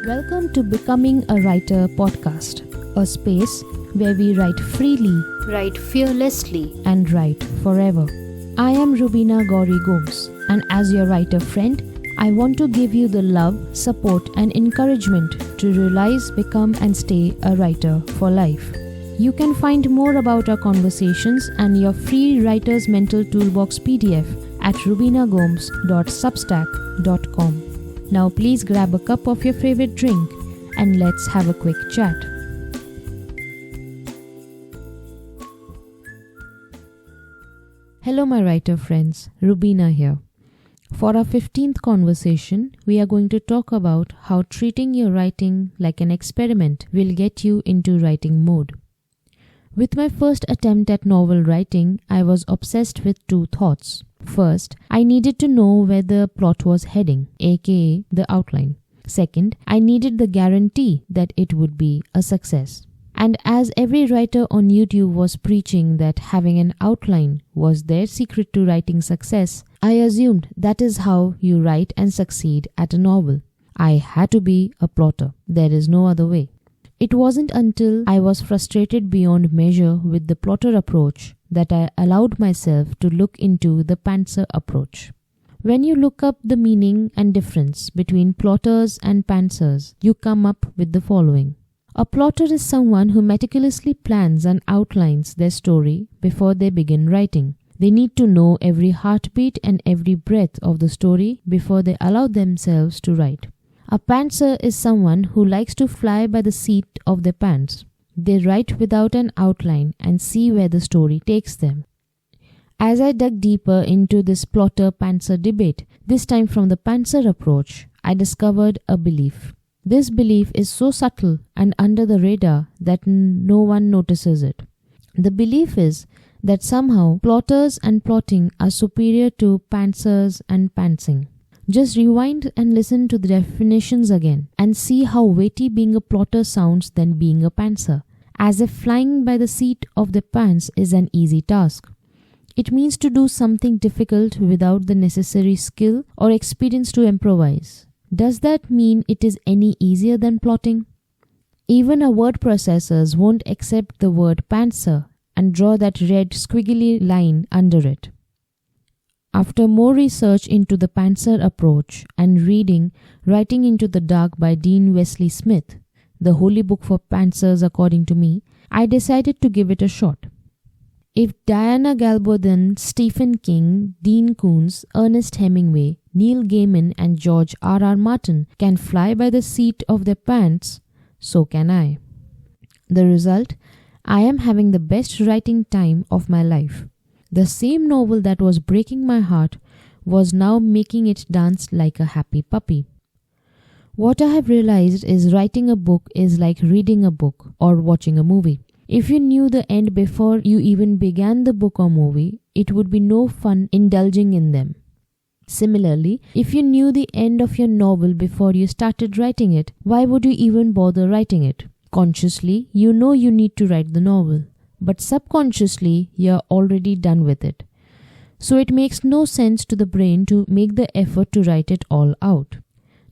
Welcome to Becoming a Writer podcast, a space where we write freely, write fearlessly, and write forever. I am Rubina Gauri Gomes, and as your writer friend, I want to give you the love, support, and encouragement to realize, become, and stay a writer for life. You can find more about our conversations and your free Writer's Mental Toolbox PDF at rubinagomes.substack.com. Now please grab a cup of your favorite drink and let's have a quick chat. Hello my writer friends, Rubina here. For our 15th conversation, we are going to talk about how treating your writing like an experiment will get you into writing mode. With my first attempt at novel writing, I was obsessed with two thoughts. First, I needed to know where the plot was heading, aka the outline. Second, I needed the guarantee that it would be a success. And as every writer on YouTube was preaching that having an outline was their secret to writing success, I assumed that is how you write and succeed at a novel. I had to be a plotter. There is no other way. It wasn't until I was frustrated beyond measure with the plotter approach that I allowed myself to look into the pantser approach. When you look up the meaning and difference between plotters and pantsers, you come up with the following. A plotter is someone who meticulously plans and outlines their story before they begin writing. They need to know every heartbeat and every breath of the story before they allow themselves to write. A pantser is someone who likes to fly by the seat of their pants. They write without an outline and see where the story takes them. As I dug deeper into this plotter-pantser debate, this time from the pantser approach, I discovered a belief. This belief is so subtle and under the radar that no one notices it. The belief is that somehow plotters and plotting are superior to pantsers and pantsing. Just rewind and listen to the definitions again and see how weighty being a plotter sounds than being a pantser, as if flying by the seat of the pants is an easy task. It means to do something difficult without the necessary skill or experience to improvise. Does that mean it is any easier than plotting? Even our word processors won't accept the word pantser and draw that red squiggly line under it. After more research into the pantser approach and reading Writing into the Dark by Dean Wesley Smith, the holy book for pantsers according to me, I decided to give it a shot. If Diana Gabaldon, Stephen King, Dean Koontz, Ernest Hemingway, Neil Gaiman and George R.R. Martin can fly by the seat of their pants, so can I. The result? I am having the best writing time of my life. The same novel that was breaking my heart was now making it dance like a happy puppy. What I have realized is writing a book is like reading a book or watching a movie. If you knew the end before you even began the book or movie, it would be no fun indulging in them. Similarly, if you knew the end of your novel before you started writing it, why would you even bother writing it? Consciously, you know you need to write the novel, but subconsciously, you're already done with it. So it makes no sense to the brain to make the effort to write it all out.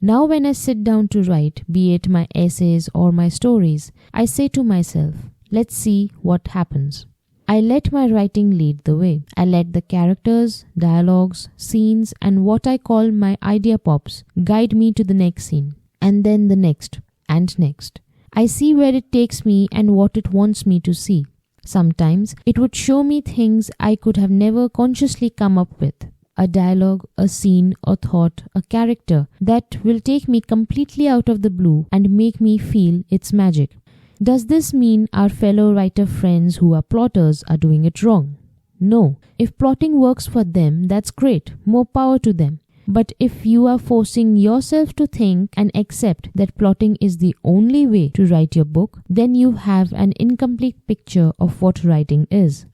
Now when I sit down to write, be it my essays or my stories, I say to myself, let's see what happens. I let my writing lead the way. I let the characters, dialogues, scenes, and what I call my idea pops guide me to the next scene, and then the next, and next. I see where it takes me and what it wants me to see. Sometimes it would show me things I could have never consciously come up with. A dialogue, a scene, a thought, a character that will take me completely out of the blue and make me feel its magic. Does this mean our fellow writer friends who are plotters are doing it wrong? No. If plotting works for them, that's great. More power to them. But if you are forcing yourself to think and accept that plotting is the only way to write your book, then you have an incomplete picture of what writing is.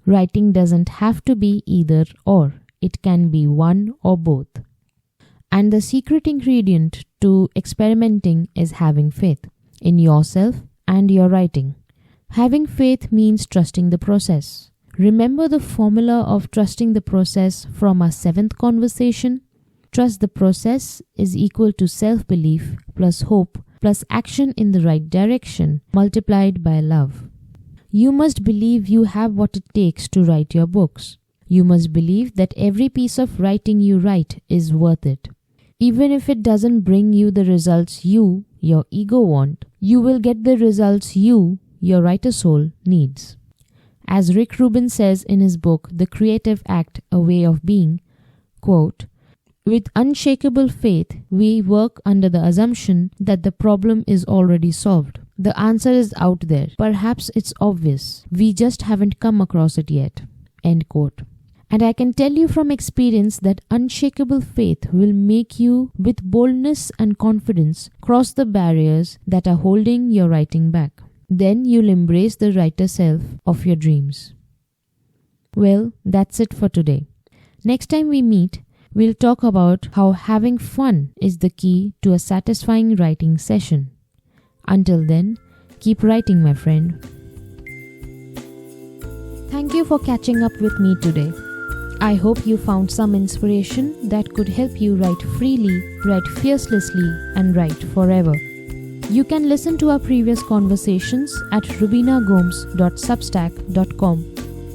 Writing doesn't have to be either or. It can be one or both. And the secret ingredient to experimenting is having faith in yourself and your writing. Having faith means trusting the process. Remember the formula of trusting the process from our 7th conversation? Trust the process is equal to self-belief plus hope plus action in the right direction multiplied by love. You must believe you have what it takes to write your books. You must believe that every piece of writing you write is worth it. Even if it doesn't bring you the results you, your ego want, you will get the results you, your writer soul, needs. As Rick Rubin says in his book, The Creative Act, A Way of Being, quote, "With unshakable faith, we work under the assumption that the problem is already solved. The answer is out there. Perhaps it's obvious. We just haven't come across it yet." End quote. And I can tell you from experience that unshakable faith will make you, with boldness and confidence, cross the barriers that are holding your writing back. Then you'll embrace the writer self of your dreams. Well, that's it for today. Next time we meet, we'll talk about how having fun is the key to a satisfying writing session. Until then, keep writing, my friend. Thank you for catching up with me today. I hope you found some inspiration that could help you write freely, write fearlessly, and write forever. You can listen to our previous conversations at rubinagomes.substack.com.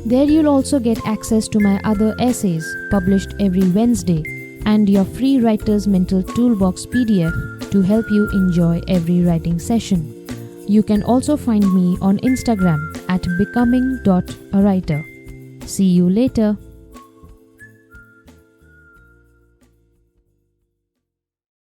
There you'll also get access to my other essays published every Wednesday and your free Writer's Mental Toolbox PDF to help you enjoy every writing session. You can also find me on Instagram at becoming.awriter. See you later.